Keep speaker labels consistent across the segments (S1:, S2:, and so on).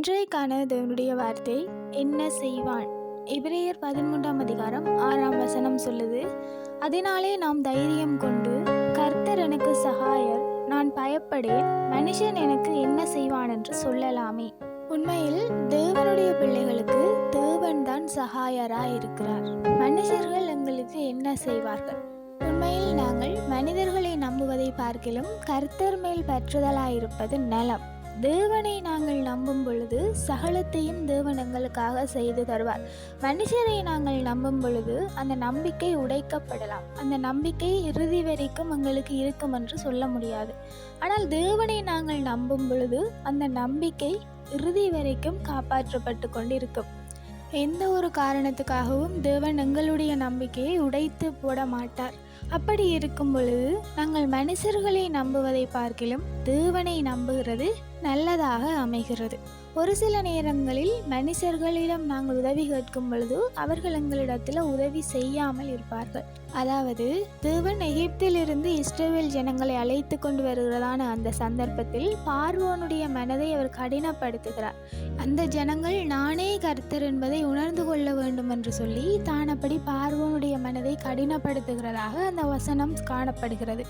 S1: இன்றைக்கான தேவனுடைய வார்த்தை என்ன செய்வான். எபிரேயர் 13ஆம் அதிகாரம் 6ஆம் வசனம் சொல்லுது, அதனாலே நாம் தைரியம் கொண்டு கர்த்தர் எனக்கு சகாயர், நான் பயப்படேன், மனுஷன் எனக்கு என்ன செய்வான் என்று சொல்லலாமே. உண்மையில் தேவனுடைய பிள்ளைகளுக்கு தேவன் தான் சகாயராய் இருக்கிறார். மனுஷர்கள் எங்களுக்கு என்ன செய்வார்கள்? உண்மையில் நாங்கள் மனிதர்களை நம்புவதை பார்க்கிலும் கர்த்தர் மேல் பற்றுதலாயிருப்பது நலம். தேவனை நாங்கள் நம்பும் பொழுது சகலத்தையும் தேவன் எங்களுக்காக செய்து தருவார். மனுஷரை நாங்கள் நம்பும் பொழுது அந்த நம்பிக்கை உடைக்கப்படலாம். அந்த நம்பிக்கை இறுதி வரைக்கும் எங்களுக்கு இருக்கும் என்று சொல்ல முடியாது. ஆனால் தேவனை நாங்கள் நம்பும் பொழுது அந்த நம்பிக்கை இறுதி வரைக்கும் காப்பாற்றப்பட்டு கொண்டிருக்கும். எந்த ஒரு காரணத்துக்காகவும் தேவன் எங்களுடைய நம்பிக்கையை உடைத்து போட மாட்டார். அப்படி இருக்கும் பொழுது நாங்கள் மனுஷர்களை நம்புவதை பார்க்கிலும் தேவனை நம்புகிறது நல்லதாக அமைகிறது. ஒரு சில நேரங்களில் மனுஷர்களிடம் நாங்கள் உதவி கேட்கும் பொழுது அவர்கள் எங்களிடத்தில் உதவி செய்யாமல் இருப்பார்கள். அதாவது தேவன் எகிப்திலிருந்து இஸ்ரவேல் ஜனங்களை அழைத்து கொண்டு வருகிறதான அந்த சந்தர்ப்பத்தில் பார்வோனுடைய மனதை அவர் கடினப்படுத்துகிறார். அந்த ஜனங்கள் நானே கர்த்தர் என்பதை உணர்ந்து கொள்ள வேண்டும் என்று சொல்லி தான் அப்படி பார்வோனுடைய மனதை கடினப்படுத்துகிறதாக அந்த வசனம் காணப்படுகிறது.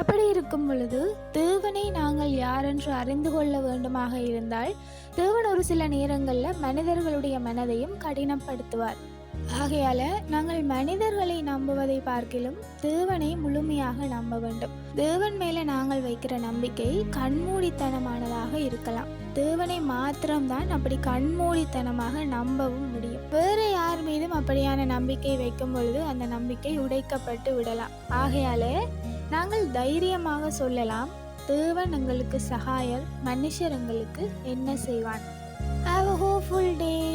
S1: அப்படி இருக்கும் பொழுது தேவனை நாங்கள் யாரென்று அறிந்து கொள்ள வேண்டுமாக இருந்தால் தேவன் ஒரு சில நேரங்களில் மனிதர்களுடைய மனதையும் கடினப்படுத்துவார். ஆகையால நாங்கள் மனிதர்களை நம்புவதை பார்க்கிலும் தேவனை முழுமையாக நம்ப வேண்டும். தேவன் மேல நாங்கள் வைக்கிற நம்பிக்கை கண்மூடித்தனமானதாக இருக்கலாம். தேவனை மாத்திரம்தான் அப்படி கண்மூடித்தனமாக நம்பவும் முடியும். வேற யார் மீதும் அப்படியான நம்பிக்கை வைக்கும் பொழுது அந்த நம்பிக்கை உடைக்கப்பட்டு விடலாம். ஆகையால நாங்கள் தைரியமாக சொல்லலாம், தேவன் எங்களுக்கு சகாயர், மனுஷர் எங்களுக்கு என்ன செய்வான். Have a hopeful day.